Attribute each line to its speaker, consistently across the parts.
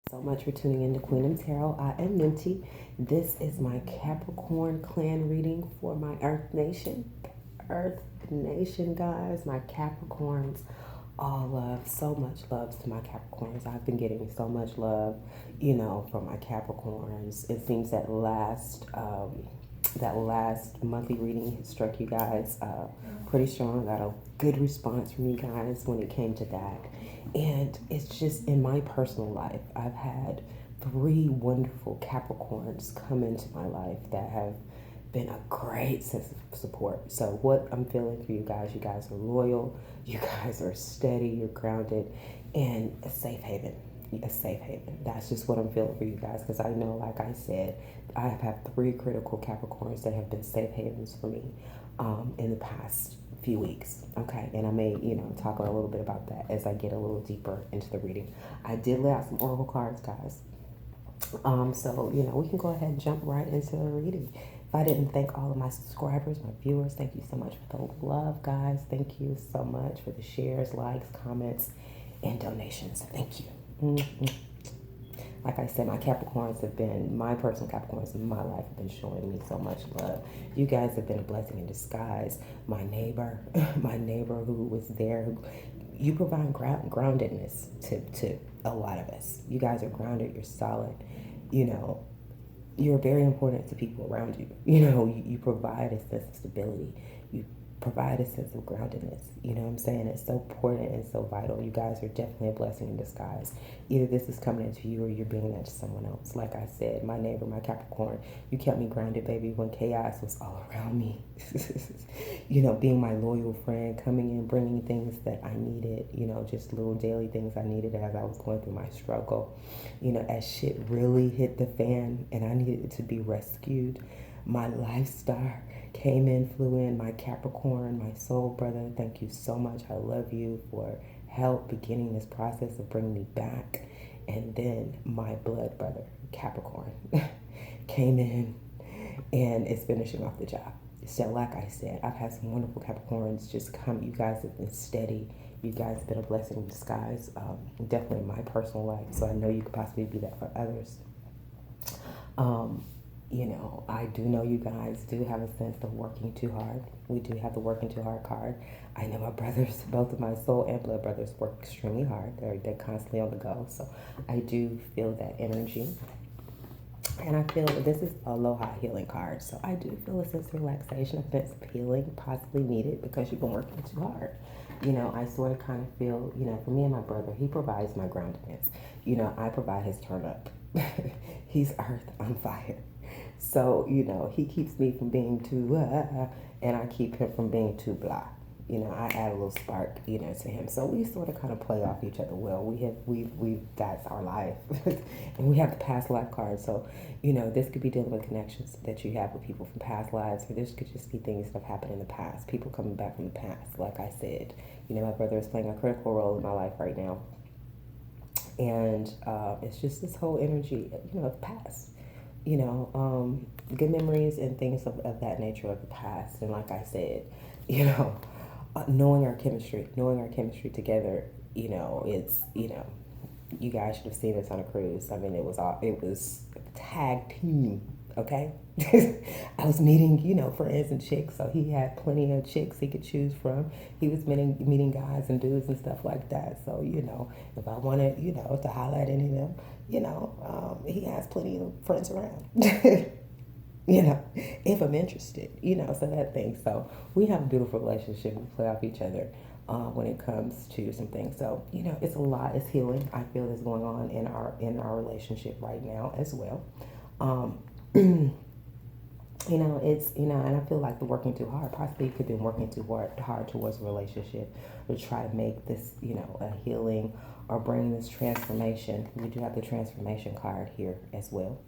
Speaker 1: So much for tuning in to Queen Tarot. I am Minty. This is my Capricorn clan reading for my Earth Nation. Earth Nation, guys, my Capricorns. All love, so much love to my Capricorns. I've been getting so much love, from my Capricorns. It seems that last monthly reading struck you guys pretty strong. Got a good response from you guys when it came to that. And it's just in my personal life, I've had three wonderful Capricorns come into my life that have been a great sense of support. So what I'm feeling for you guys are loyal, you guys are steady, you're grounded, and a safe haven. A safe haven. That's just what I'm feeling for you guys, because I know, like I said, I have had three critical Capricorns that have been safe havens for me in the past few weeks. Okay, and I may, talk a little bit about that as I get a little deeper into the reading. I did lay out some oracle cards, guys. So we can go ahead and jump right into the reading. If I didn't thank all of my subscribers, my viewers, thank you so much for the love, guys. Thank you so much for the shares, likes, comments, and donations. Thank you. Mm-hmm. Like I said, my personal Capricorns in my life have been showing me so much love. You guys have been a blessing in disguise. My neighbor, who was there, you provide groundedness to a lot of us. You guys are grounded, you're solid, you're very important to people around you. You provide a sense of stability. You provide a sense of groundedness. You know what I'm saying? It's so important and so vital. You guys are definitely a blessing in disguise. Either this is coming into you or you're bringing that to someone else. Like I said, my neighbor, my Capricorn, you kept me grounded, baby, when chaos was all around me. Being my loyal friend, coming in, bringing things that I needed, just little daily things I needed as I was going through my struggle. As shit really hit the fan and I needed to be rescued, my life star came in, flew in, my Capricorn, my soul brother. Thank you so much. I love you for help beginning this process of bringing me back. And then my blood brother, Capricorn, came in and is finishing off the job. So like I said, I've had some wonderful Capricorns just come. You guys have been steady. You guys have been a blessing in disguise, definitely in my personal life. So I know you could possibly be that for others. I do know you guys do have a sense of working too hard. We do have the working too hard card. I know my brothers, both of my soul and blood brothers, work extremely hard. They're constantly on the go. So I do feel that energy. And I feel that this is Aloha healing card. So I do feel a sense of relaxation, a sense of healing, possibly needed because you've been working too hard. I sort of kind of feel, for me and my brother, he provides my groundedness. I provide his turn up. He's earth, I'm fire. So, he keeps me from being too, and I keep him from being too blah. I add a little spark, to him. So we sort of kind of play off each other well. We've that's our life. And we have the past life card. So, this could be dealing with connections that you have with people from past lives, or this could just be things that have happened in the past, people coming back from the past. Like I said, my brother is playing a critical role in my life right now. And it's just this whole energy, of the past. Good memories and things of that nature of the past. And like I said, knowing our chemistry together, it's, you guys should have seen us on a cruise. I mean, it was a tag team, okay? I was meeting, friends and chicks, so he had plenty of chicks he could choose from. He was meeting guys and dudes and stuff like that. So, if I wanted, to highlight any of them, he has plenty of friends around. If I'm interested, so that thing. So we have a beautiful relationship. We play off each other when it comes to some things. So, it's a lot. It's healing. I feel is going on in our relationship right now as well. It's, and I feel like the working too hard. Possibly you could be working too hard towards a relationship to try to make this, a healing or bring this transformation. We do have the transformation card here as well.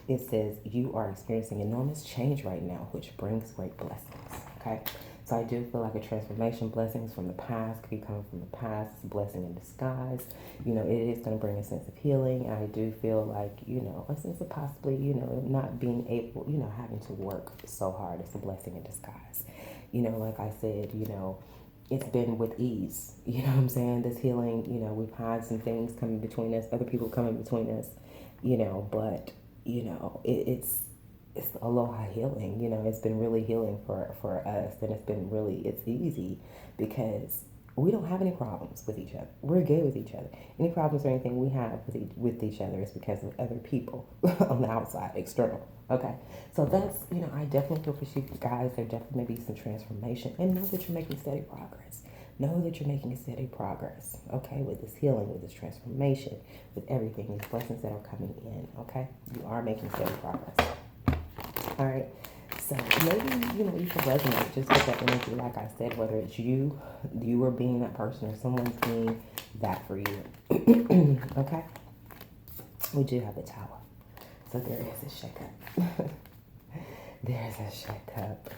Speaker 1: It says you are experiencing enormous change right now, which brings great blessings. Okay. So I do feel like a transformation, blessings from the past, could be coming from the past, it's a blessing in disguise. It is going to bring a sense of healing. And I do feel like, a sense of possibly, not being able, having to work so hard. It's a blessing in disguise. Like I said, it's been with ease. You know what I'm saying? This healing, we've had some things coming between us, other people coming between us, but it's aloha healing. It's been really healing for us, and it's easy because we don't have any problems with each other. We're good with each other. Any problems or anything we have with each other is because of other people on the outside, external. Okay, so that's, I definitely feel for you guys. There definitely may be some transformation, and know that you're making steady progress. Know that you're making steady progress, okay, with this healing, with this transformation, with everything, these blessings that are coming in, okay? You are making steady progress. All right, so maybe, you can resonate just with that energy, like I said, whether it's you are being that person, or someone's being that for you, okay? We do have a tower. So there is a shake-up. There's a shake-up.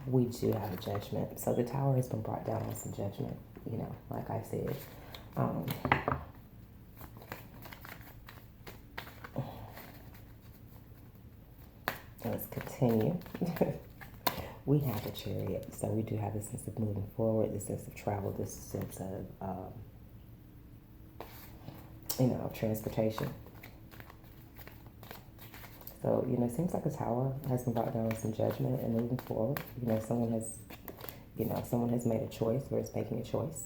Speaker 1: We do have a judgment. So the tower has been brought down on some judgment, like I said. Let's continue. We have a chariot. So we do have this sense of moving forward, this sense of travel, this sense of transportation. So, it seems like a tower has been brought down with some judgment and moving forward. Someone has made a choice, or is making a choice.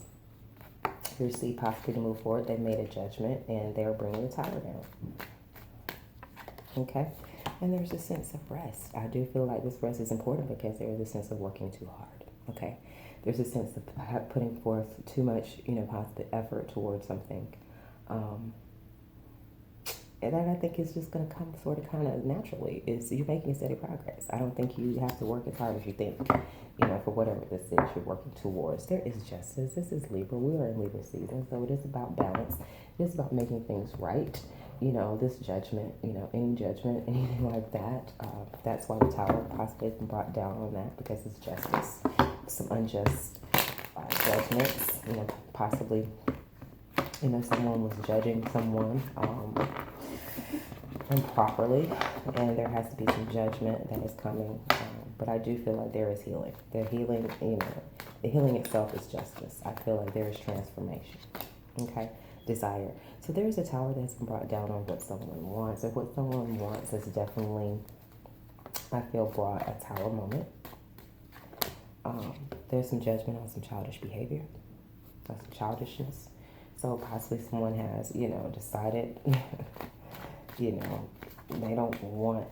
Speaker 1: You see possibly to move forward. They made a judgment and they're bringing the tower down. Okay? And there's a sense of rest. I do feel like this rest is important because there is a sense of working too hard. Okay? There's a sense of putting forth too much, positive effort towards something. And that I think is just going to come sort of kind of naturally. Is you're making steady progress. I don't think you have to work as hard as you think, for whatever this is you're working towards. There is justice. This is Libra. We are in Libra season, so it is about balance. It is about making things right. This judgment, any judgment, anything like that. That's why the tower possibly has been brought down on that, because it's justice. Some unjust judgments, possibly, someone was judging someone improperly, and there has to be some judgment that is coming. But I do feel like there is healing. The healing, the healing itself is justice. I feel like there is transformation. Okay? Desire. So there's a tower that's been brought down on what someone wants. And what someone wants is definitely, I feel, brought a tower moment. There's some judgment on some childish behavior, on some childishness. So possibly someone has, decided, they don't want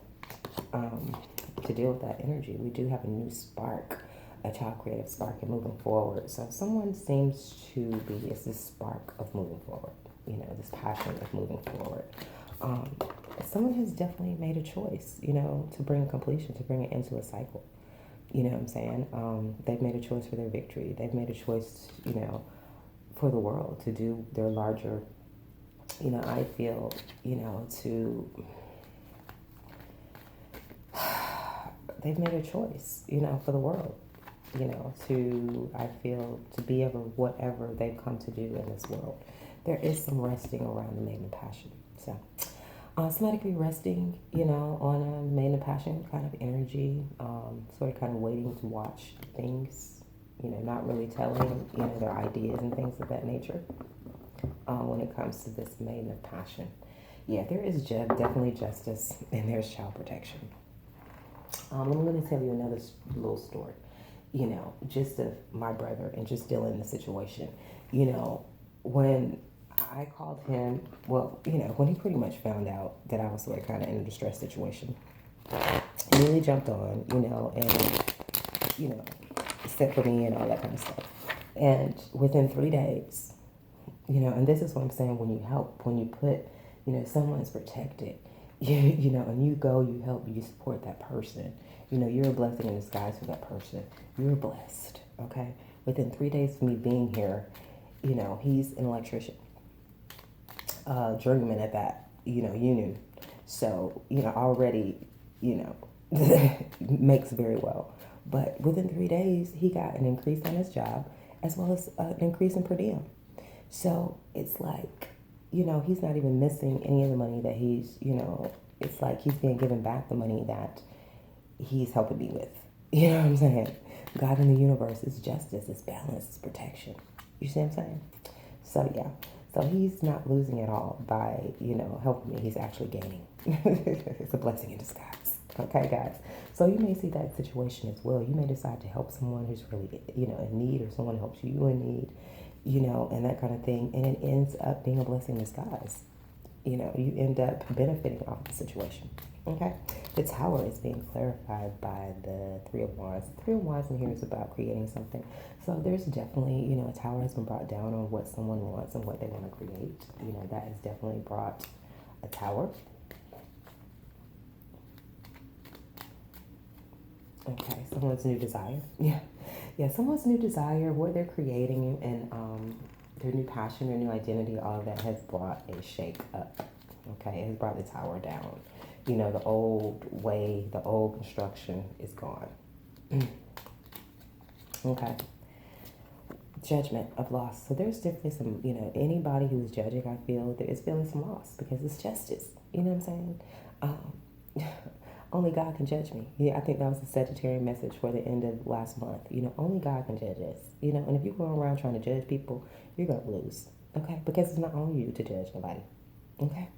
Speaker 1: to deal with that energy. We do have a new spark, a child creative spark, and moving forward. So someone seems to be, it's this spark of moving forward, this passion of moving forward. Someone has definitely made a choice, to bring completion, to bring it into a cycle. You know what I'm saying? They've made a choice for their victory. They've made a choice, for the world, to do their larger, I feel, they've made a choice, for the world, I feel, to be ever whatever they've come to do in this world. There is some resting around the maiden passion. So, somebody could be resting, on a maiden passion kind of energy, sort of kind of waiting to watch things, not really telling, their ideas and things of that nature. When it comes to this maiden of passion. Yeah, there is definitely justice, and there's child protection. I'm going to tell you another little story, just of my brother and just dealing in the situation. When I called him, when he pretty much found out that I was sort of kind of in a distress situation, he really jumped on, and, sent for me and all that kind of stuff. And within 3 days, and this is what I'm saying, when you help, when you put, someone's protected, and you go, you help, you support that person, you're a blessing in disguise for that person. You're blessed, okay? Within 3 days of me being here, he's an electrician, journeyman at that, you knew. So, already, makes very well. But within 3 days, he got an increase on his job, as well as an increase in per diem. So it's like, he's not even missing any of the money that he's, it's like he's being given back the money that, he's helping me with. You know what I'm saying? God in the universe is justice, it's balance, it's protection. You see what I'm saying? So yeah. So he's not losing at all by, helping me. He's actually gaining. It's a blessing in disguise. Okay, guys. So you may see that situation as well. You may decide to help someone who's really, in need, or someone helps you in need, and that kind of thing. And it ends up being a blessing in disguise. You end up benefiting off the situation. Okay? The tower is being clarified by the Three of Wands. The Three of Wands in here is about creating something. So there's definitely, a tower has been brought down on what someone wants and what they want to create. That has definitely brought a tower. Okay, someone's new desire. Yeah. Yeah, someone's new desire, what they're creating, and their new passion, their new identity, all of that has brought a shake up. Okay, it has brought the tower down. The old way, the old construction is gone. Okay. Judgment of loss. So there's definitely some, anybody who's judging, I feel, there is feeling some loss because it's justice. You know what I'm saying? Only God can judge me. Yeah, I think that was the Sagittarius message for the end of last month. Only God can judge us. And if you go around trying to judge people, you're going to lose. Okay? Because it's not on you to judge nobody. Okay?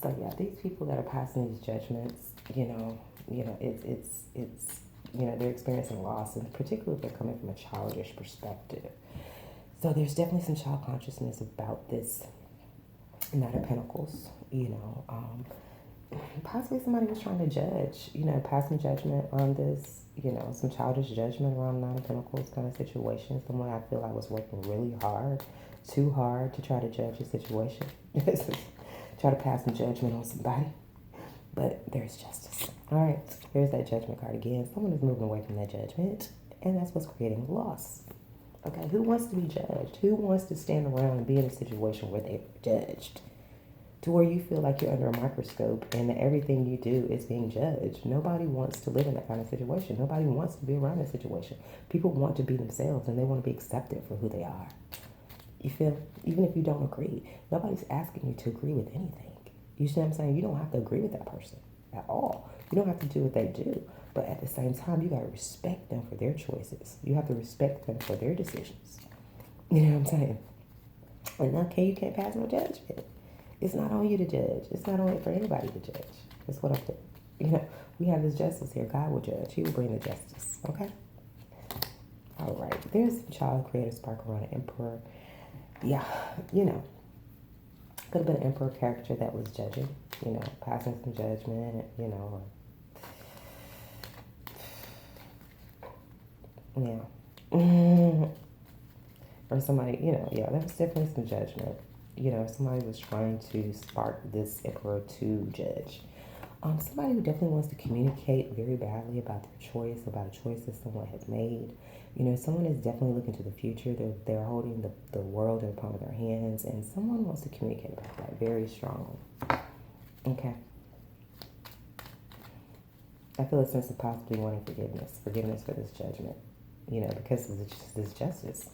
Speaker 1: So yeah, these people that are passing these judgments, it's they're experiencing loss, and particularly if they're coming from a childish perspective. So there's definitely some child consciousness about this Knight of Pentacles, possibly somebody was trying to judge, passing judgment on this, some childish judgment around Nine of Pentacles kind of situation. Someone I feel like was working really hard, too hard to try to judge a situation. Try to pass some judgment on somebody. But there's justice. All right, here's that judgment card again. Someone is moving away from that judgment, and that's what's creating loss. Okay, who wants to be judged? Who wants to stand around and be in a situation where they're judged? To where you feel like you're under a microscope and that everything you do is being judged. Nobody wants to live in that kind of situation. Nobody wants to be around that situation. People want to be themselves, and they want to be accepted for who they are. You feel? Even if you don't agree, nobody's asking you to agree with anything. You see what I'm saying? You don't have to agree with that person at all. You don't have to do what they do. But at the same time, you got to respect them for their choices. You have to respect them for their decisions. You know what I'm saying? And okay, you can't pass no judgment. It's not on you to judge. It's not on it for anybody to judge. That's what I'm saying. We have this justice here. God will judge. He will bring the justice. Okay? All right. There's some child creative spark around an emperor. Yeah, could have been an emperor character that was judging, passing some judgment, yeah. Or somebody, there was definitely some judgment. Somebody was trying to spark this emperor to judge. Somebody who definitely wants to communicate very badly about their choice, about a choice that someone has made. Someone is definitely looking to the future. They're holding the world in the palm of their hands, and someone wants to communicate about that very strongly. Okay. I feel a sense of possibly wanting forgiveness for this judgment, because of this justice.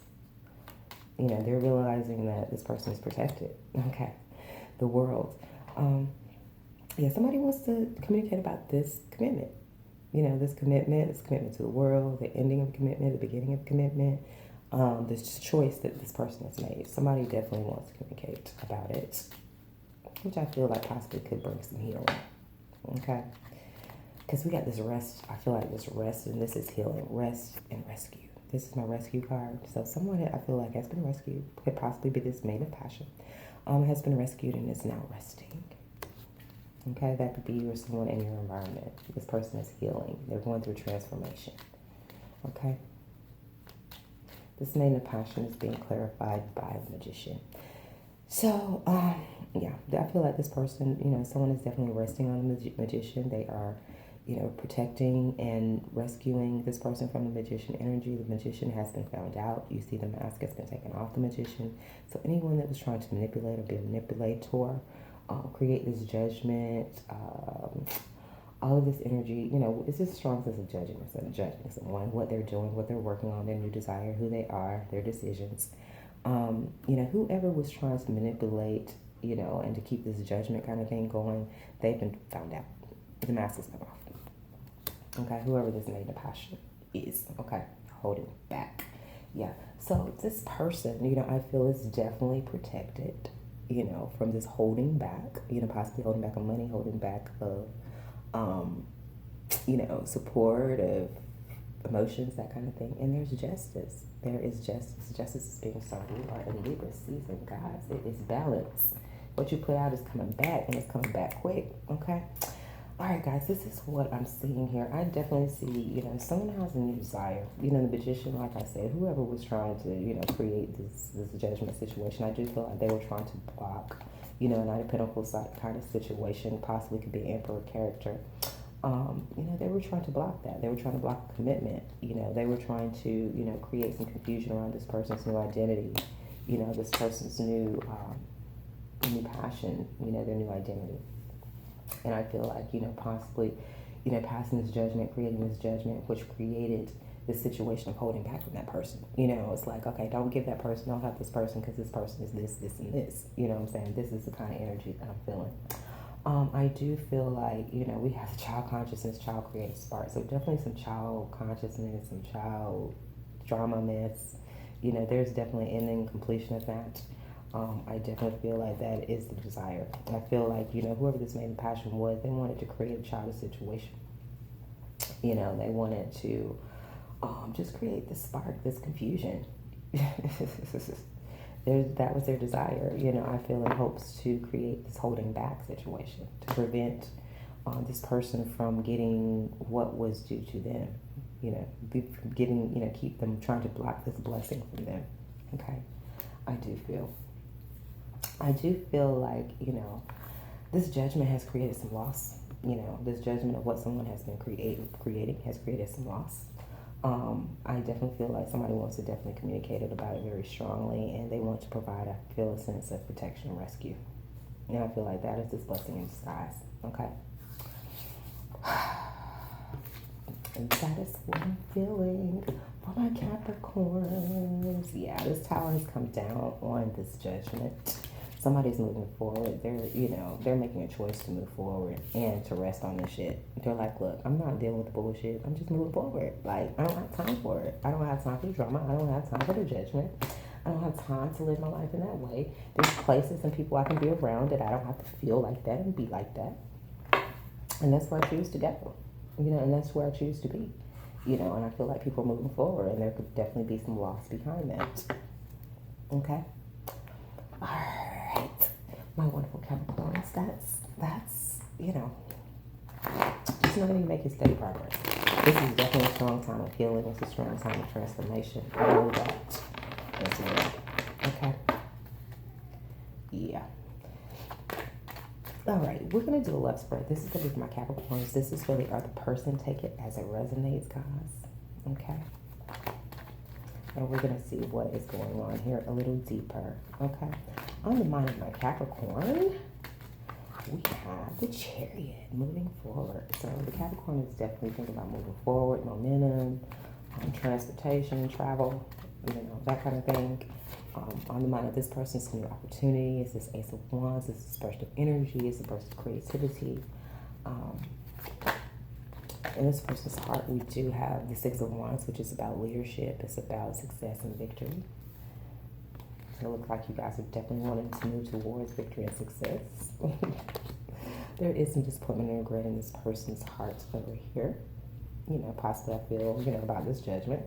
Speaker 1: They're realizing that this person is protected. Okay. The world. Somebody wants to communicate about this commitment. This commitment to the world, the ending of commitment, the beginning of commitment, this choice that this person has made. Somebody definitely wants to communicate about it, which I feel like possibly could bring some healing. Okay? Because we got this rest. I feel like this rest, and this is healing. Rest and rescue. This is my rescue card. So someone I feel like has been rescued. Could possibly be this maid of passion. Has been rescued and is now resting. Okay, that could be you or someone in your environment. This person is healing. They're going through transformation. Okay? This maiden of passion is being clarified by the magician. So, I feel like this person, someone is definitely resting on the magician. They are, protecting and rescuing this person from the magician energy. The magician has been found out. You see the mask has been taken off the magician. So anyone that was trying to manipulate or be a manipulator, create this judgment, all of this energy, it's just a strong sense of judging instead of judging someone, what they're doing, what they're working on, their new desire, who they are, their decisions. Whoever was trying to manipulate, and to keep this judgment kind of thing going, they've been found out. The mask has come off. Okay, whoever this main passion is, okay, holding back. Yeah, so this person, I feel is definitely protected, from this holding back, possibly holding back of money, holding back of, um, support of emotions, that kind of thing. And there's justice. There is justice. Justice is being served. We are in Libra season, guys. It is balance. What you put out is coming back, and it's coming back quick, okay? All right, guys, this is what I'm seeing here. I definitely see, someone has a new desire. The magician, like I said, whoever was trying to, create this judgment situation, I do feel like they were trying to block, Knight of Pentacles kind of situation, possibly could be an Emperor character. They were trying to block that. They were trying to block a commitment. They were trying to, create some confusion around this person's new identity, this person's new passion, their new identity. And I feel like, possibly, passing this judgment, creating this judgment, which created this situation of holding back from that person. It's like, okay, don't give that person, don't help this person because this person is this, this, and this. You know what I'm saying? This is the kind of energy that I'm feeling. I do feel like, we have child consciousness, child creative spark. So definitely some child consciousness, some child drama mess. There's definitely ending, completion of that. I definitely feel like that is the desire. I feel like, whoever this main passion was, they wanted to create a childish situation. They wanted to just create this spark, this confusion. That was their desire. I feel in hopes to create this holding back situation to prevent this person from getting what was due to them. Keep them trying to block this blessing from them. Okay, I do feel like, this judgment has created some loss. This judgment of what someone has been creating has created some loss. I definitely feel like somebody wants to definitely communicate about it very strongly, and they want to provide, I feel, a sense of protection and rescue. And I feel like that is this blessing in disguise. Okay. And that is what I'm feeling for my Capricorns. Yeah, this tower has come down on this judgment. Somebody's moving forward. They're making a choice to move forward and to rest on this shit. They're like, look, I'm not dealing with the bullshit. I'm just moving forward. Like, I don't have time for it. I don't have time for the drama. I don't have time for the judgment. I don't have time to live my life in that way. There's places and people I can be around that I don't have to feel like that and be like that. And that's where I choose to go. And that's where I choose to be. And I feel like people are moving forward, and there could definitely be some loss behind that. Okay? All right. My wonderful Capricorns, that's just know that you're making steady progress. This is definitely a strong time of healing. It's a strong time of transformation. I know that as well. Okay? Yeah. All right, we're going to do a love spread. This is going to be for my Capricorns. This is for the other person. Take it as it resonates, guys. Okay? And we're going to see what is going on here a little deeper. Okay? On the mind of my Capricorn, we have the Chariot moving forward. So the Capricorn is definitely thinking about moving forward, momentum, transportation, travel, that kind of thing. On the mind of this person's new opportunity is this Ace of Wands. This is a burst of energy. It's a burst of creativity. In this person's heart, we do have the Six of Wands, which is about leadership. It's about success and victory. It looks like you guys are definitely wanting to move towards victory and success. There is some disappointment and regret in this person's heart over here. Possibly I feel, about this judgment.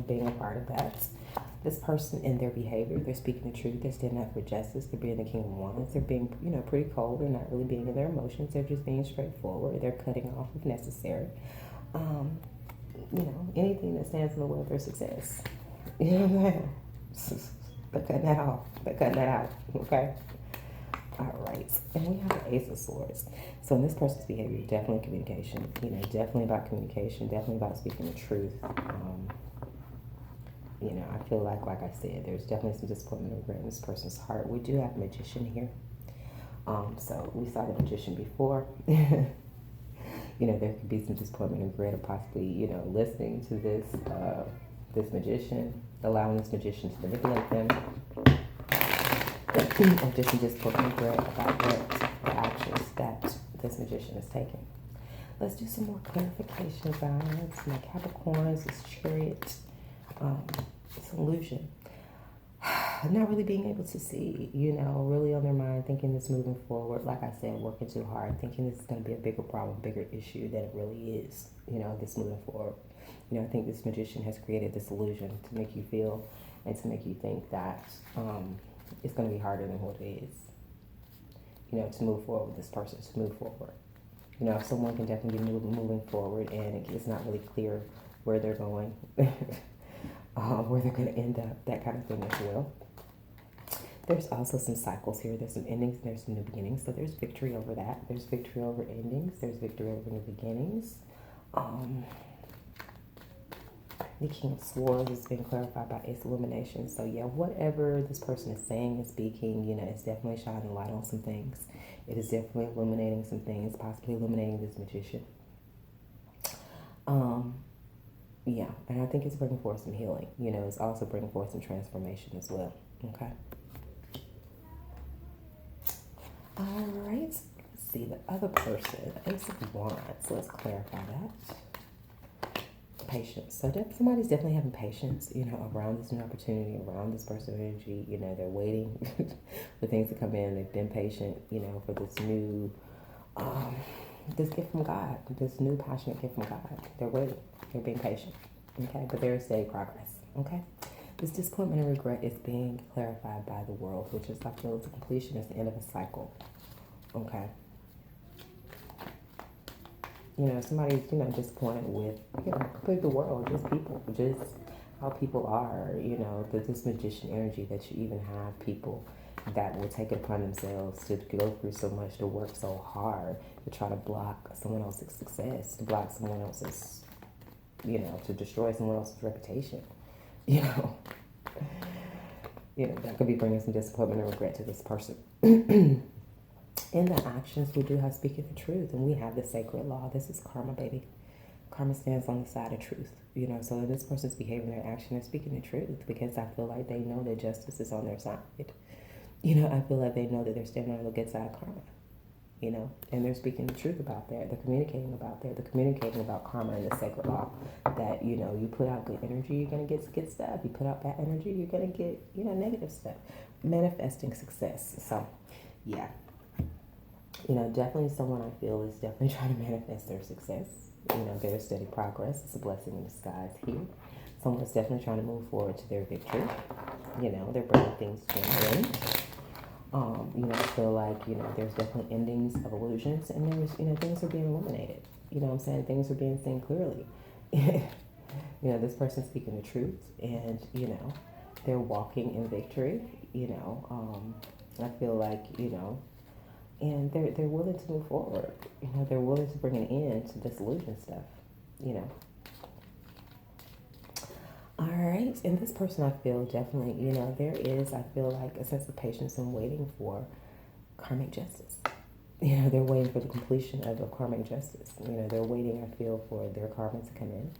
Speaker 1: Being a part of that. This person in their behavior, they're speaking the truth, they're standing up for justice, they're being the King of Wands, they're being, pretty cold, they're not really being in their emotions, they're just being straightforward, they're cutting off if necessary. Anything that stands in the way of their success. They're cutting that off, they're cutting that out, okay? All right, and we have the Ace of Swords. So in this person's behavior, definitely communication, definitely about communication, definitely about speaking the truth. I feel like I said, there's definitely some disappointment and regret in this person's heart. We do have a Magician here. So we saw the Magician before. There could be some disappointment and regret of possibly, listening to this Magician, allowing this Magician to manipulate them. Or just some disappointment and regret about what the actions that this magician is taking. Let's do some more clarification, guys. My Capricorns, this chariot, this illusion. Not really being able to see, really on their mind, thinking this moving forward, like I said, working too hard, thinking this is going to be a bigger problem, bigger issue than it really is, this moving forward. I think this magician has created this illusion to make you feel and to make you think that it's going to be harder than what it is, to move forward with this person, to move forward. If someone can definitely be moving forward and it's not really clear where they're going, where they're going to end up, that kind of thing as well. There's also some cycles here. There's some endings, there's some new beginnings. So there's victory over that. There's victory over endings. There's victory over new beginnings. The King of Swords has been clarified by its illumination. So yeah, whatever this person is saying and speaking, it's definitely shining light on some things. It is definitely illuminating some things, possibly illuminating this magician. Yeah, and I think it's bringing forth some healing. It's also bringing forth some transformation as well. Okay. All right. Let's see the other person. Ace of Wands. Let's clarify that. Patience. So somebody's definitely having patience, around this new opportunity, around this person's energy. They're waiting for things to come in. They've been patient, for this new, this gift from God, this new passionate gift from God. They're waiting. They're being patient. Okay, but there is steady progress. Okay. This disappointment and regret is being clarified by the world, which is, I feel, the completion is the end of a cycle. Okay. Somebody's, disappointed with, completely the world, just people, just how people are, this magician energy that you even have people that will take it upon themselves to go through so much, to work so hard, to try to block someone else's success, to block someone else's, to destroy someone else's reputation. That could be bringing some disappointment and regret to this person. In the actions, we do have speaking the truth, and we have the sacred law. This is karma, baby. Karma stands on the side of truth. So this person's behavior, their action, they're speaking the truth because I feel like they know that justice is on their side. I feel like they know that they're standing on the good side of karma. And they're speaking the truth about that. They're communicating about that. They're communicating about karma and the sacred law. That, you put out good energy, you're going to get good stuff. You put out bad energy, you're going to get, negative stuff. Manifesting success. So, yeah. Definitely someone I feel is definitely trying to manifest their success. Their steady progress. It's a blessing in disguise here. Someone's definitely trying to move forward to their victory. They're bringing things to an end. I feel like, there's definitely endings of illusions and there's, things are being illuminated. What I'm saying? Things are being seen clearly. This person's speaking the truth and, they're walking in victory, I feel like, and they're willing to move forward. They're willing to bring an end to this illusion stuff, All right, and this person I feel definitely, there is, I feel like a sense of patience and waiting for karmic justice. They're waiting for the completion of karmic justice. They're waiting, I feel, for their karma to come in.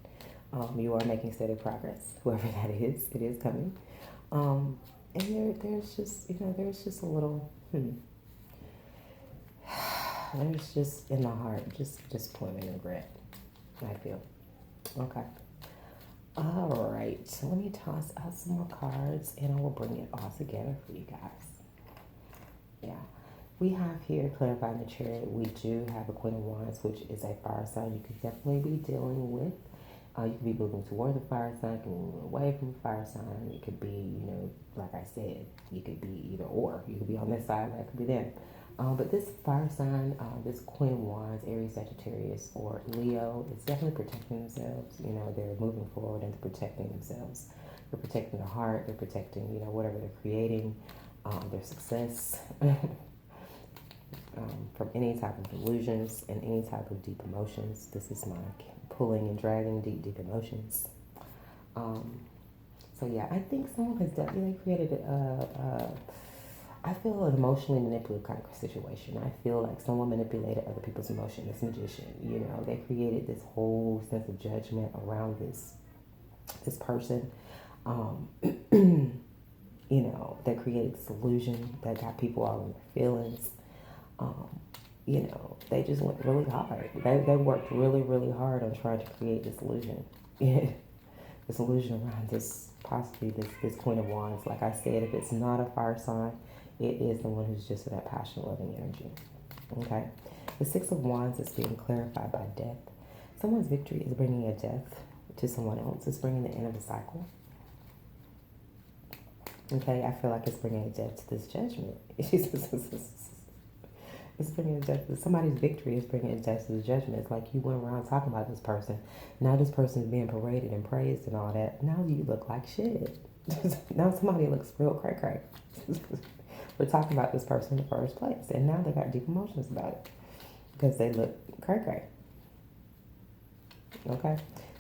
Speaker 1: You are making steady progress, whoever that is, it is coming. And there's just, there's just a little, there's just in the heart, just disappointment and regret, I feel. Okay. All right, so let me toss out some more cards and I will bring it all together for you guys. Yeah, we have here clarifying the chariot. We do have a Queen of Wands, which is a fire sign you could definitely be dealing with. You could be moving towards the fire sign, you could be moving away from the fire sign. It could be, like I said, you could be either or. You could be on this side, or it could be them. But this fire sign, this Queen of Wands, Aries, Sagittarius, or Leo, is definitely protecting themselves. They're moving forward and protecting themselves. They're protecting their heart. They're protecting, whatever they're creating, their success from any type of illusions and any type of deep emotions. This is my pulling and dragging deep emotions. So yeah, I think someone has definitely created I feel an emotionally manipulative kind of situation. I feel like someone manipulated other people's emotion. This magician, they created this whole sense of judgment around this person. That created this illusion that got people all in their feelings. You know, they just went really hard. They worked really, really hard on trying to create this illusion. This illusion around this, possibly this Queen of Wands. Like I said, if it's not a fire sign, it is the one who's just in that passion, loving energy. Okay? The Six of Wands is being clarified by death. Someone's victory is bringing a death to someone else. It's bringing the end of the cycle. Okay? I feel like it's bringing a death to this judgment. It's bringing a death to somebody's victory. Is bringing a death to the judgment. It's like you went around talking about this person. Now this person is being paraded and praised and all that. Now you look like shit. Now somebody looks real cray-cray. We're talking about this person in the first place. And now they got deep emotions about it. Because they look cray-cray. Okay?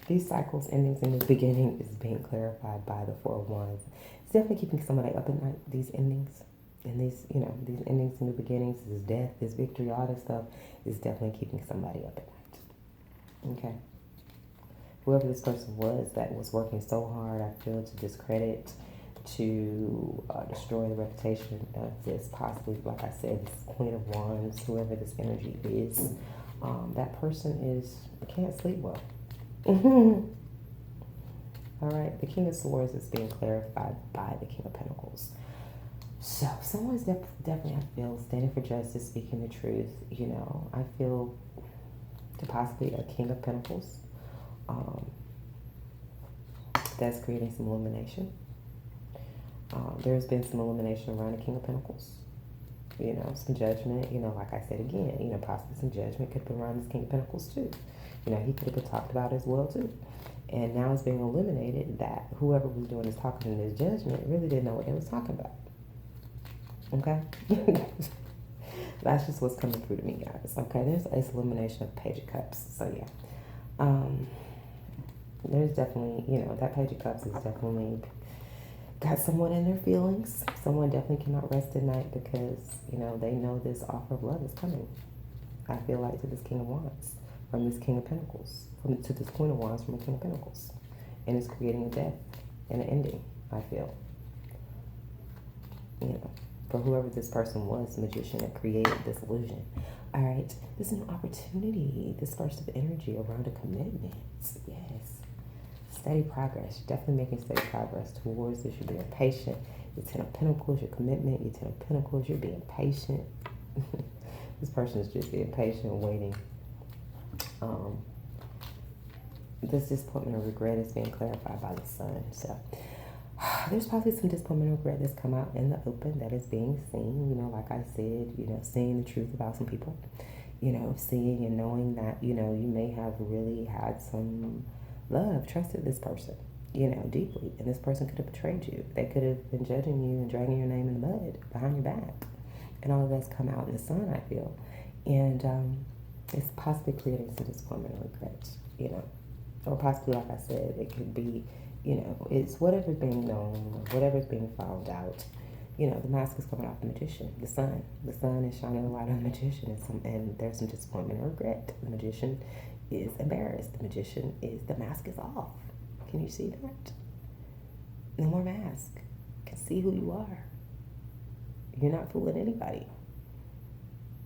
Speaker 1: These cycles, endings, and the beginning is being clarified by the Four of Wands. It's definitely keeping somebody up at night, these endings. And these, you know, these endings and the beginnings, this death, this victory, all this stuff is definitely keeping somebody up at night. Okay? Whoever this person was that was working so hard, I feel, to discredit, to destroy the reputation of this, possibly, like I said, this Queen of Wands, whoever this energy is, that person can't sleep well. All right, the King of Swords is being clarified by the King of Pentacles. So someone's definitely, I feel, standing for justice, speaking the truth. You know, I feel to possibly a King of Pentacles that's creating some illumination. There's been some illumination around the King of Pentacles. You know, some judgment. You know, like I said again, you know, possibly some judgment could have been around this King of Pentacles too. You know, he could have been talked about as well too. And now it's being illuminated that whoever was doing this talking in this judgment really didn't know what they was talking about. Okay? That's just what's coming through to me, guys. Okay, there's this illumination of Page of Cups. So, yeah. There's definitely, you know, that Page of Cups is definitely got someone in their feelings. Someone definitely cannot rest at night because, you know, they know this offer of love is coming. I feel like to this King of Wands, from this King of Pentacles, to this Queen of Wands, from a King of Pentacles. And it's creating a death and an ending, I feel. You know, for whoever this person was, the magician that created this illusion. All right, this is an opportunity, this burst of energy around a commitment. Yes. Steady progress. You're definitely making steady progress towards this. You're being patient. Your Ten of Pentacles, your commitment. Your Ten of Pentacles, you're being patient. This person is just being patient, waiting. This disappointment or regret is being clarified by the Sun. So there's probably some disappointment or regret that's come out in the open that is being seen. You know, like I said, you know, seeing the truth about some people. You know, seeing and knowing that, you know, you may have really had some love, trusted this person, you know, deeply. And this person could have betrayed you. They could have been judging you and dragging your name in the mud behind your back. And all of that's come out in the sun, I feel. And it's possibly creating some disappointment or regret, you know. Or possibly, like I said, it could be, you know, it's whatever's being known, whatever's being found out. You know, the mask is coming off the magician, the sun. The sun is shining a light on the magician, and there's some disappointment or regret. The magician is embarrassed. The magician is, the mask is off. Can you see that? No more mask. You can see who you are. You're not fooling anybody.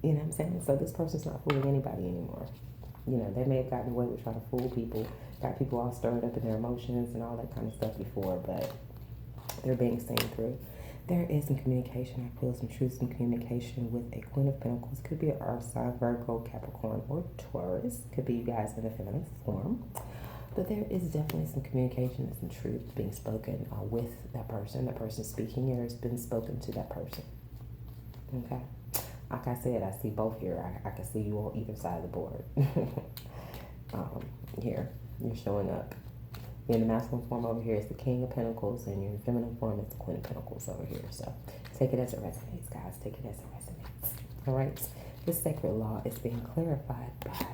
Speaker 1: You know what I'm saying? So this person's not fooling anybody anymore. You know, they may have gotten away with trying to fool people, got people all stirred up in their emotions and all that kind of stuff before, but they're being seen through. There is some communication. I feel some truth, some communication with a Queen of Pentacles. Could be an earth sign, Virgo, Capricorn, or Taurus. Could be you guys in a feminine form. But there is definitely some communication and some truth being spoken with that person. That person speaking, or has been spoken to that person. Okay? Like I said, I see both here. I can see you on either side of the board. Here, you're showing up. In the masculine form over here is the King of Pentacles, and your feminine form is the Queen of Pentacles over here. So take it as it resonates, guys. Take it as it resonates. All right? This sacred law is being clarified by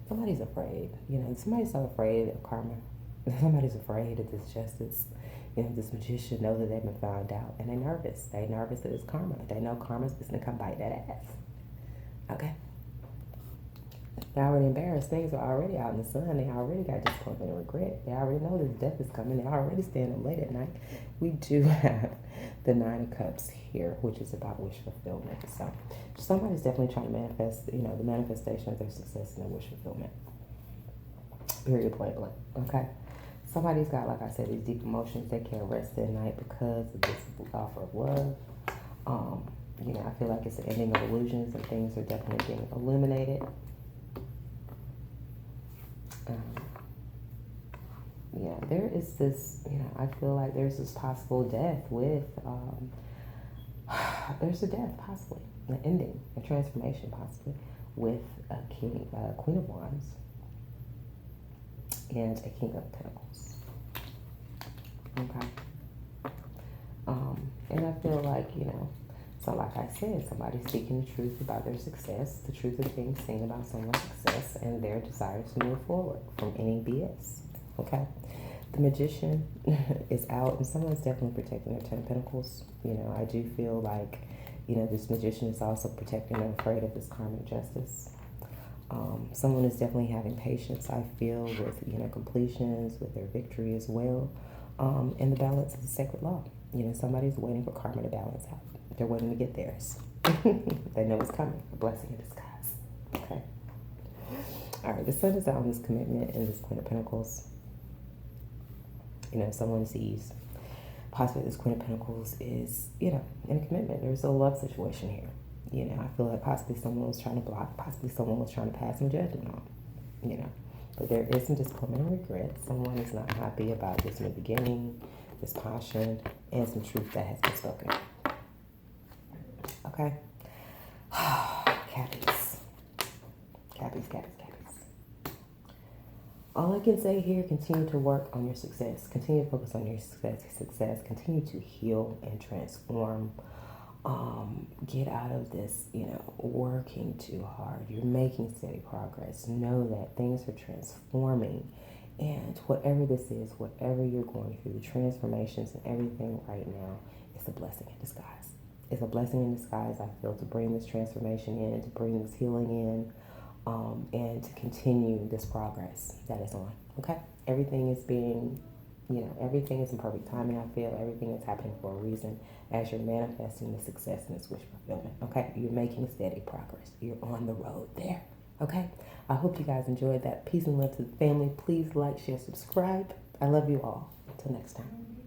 Speaker 1: somebody's afraid. You know, somebody's so afraid of karma. Somebody's afraid of this justice. You know, this magician knows that they've been found out, and they're nervous. They're nervous that it's karma. They know karma's going to come bite that ass. Okay? They're already embarrassed. Things are already out in the sun. They already got disappointment and regret. They already know this death is coming. They already staying up late at night. We do have the Nine of Cups here, which is about wish fulfillment. So somebody's definitely trying to manifest, the manifestation of their success and their wish fulfillment. Period, point blank. Okay? Somebody's got, like I said, these deep emotions. They can't rest at night because of this offer of love. I feel like it's the ending of illusions and things are definitely being illuminated. There is this, I feel like there's this possible death with, there's a death possibly, an ending, a transformation possibly with a Queen of Wands and a King of Pentacles. Okay. And I feel like, so like I said, somebody's speaking the truth about their success, the truth is being seen about someone's success and their desire to move forward from any BS. Okay? The Magician is out, and someone's definitely protecting their Ten of Pentacles. I do feel like, this Magician is also protecting and afraid of this karmic justice. Someone is definitely having patience, I feel, with, completions, with their victory as well. And the balance of the sacred law. Somebody's waiting for karma to balance out. They're waiting to get theirs. They know it's coming. A blessing in disguise. Okay. All right. The Sun is out on this commitment and this Queen of Pentacles. Someone sees possibly this Queen of Pentacles is, in a commitment. There's a love situation here. I feel like possibly someone was trying to block, possibly someone was trying to pass some judgment on, But there is some disappointment and regret. Someone is not happy about this new beginning, this passion, and some truth that has been spoken. Okay? Cappies. All I can say here, continue to work on your success. Continue to focus on your success. Continue to heal and transform. Get out of this, working too hard. You're making steady progress. Know that things are transforming. And whatever this is, whatever you're going through, the transformations and everything right now, it's a blessing in disguise. It's a blessing in disguise, I feel, to bring this transformation in, to bring this healing in, and to continue this progress that is on. Okay? Everything is being, everything is in perfect timing, I feel. Everything is happening for a reason as you're manifesting the success and this wish fulfillment. Okay? You're making steady progress. You're on the road there. Okay? I hope you guys enjoyed that. Peace and love to the family. Please like, share, subscribe. I love you all. Until next time.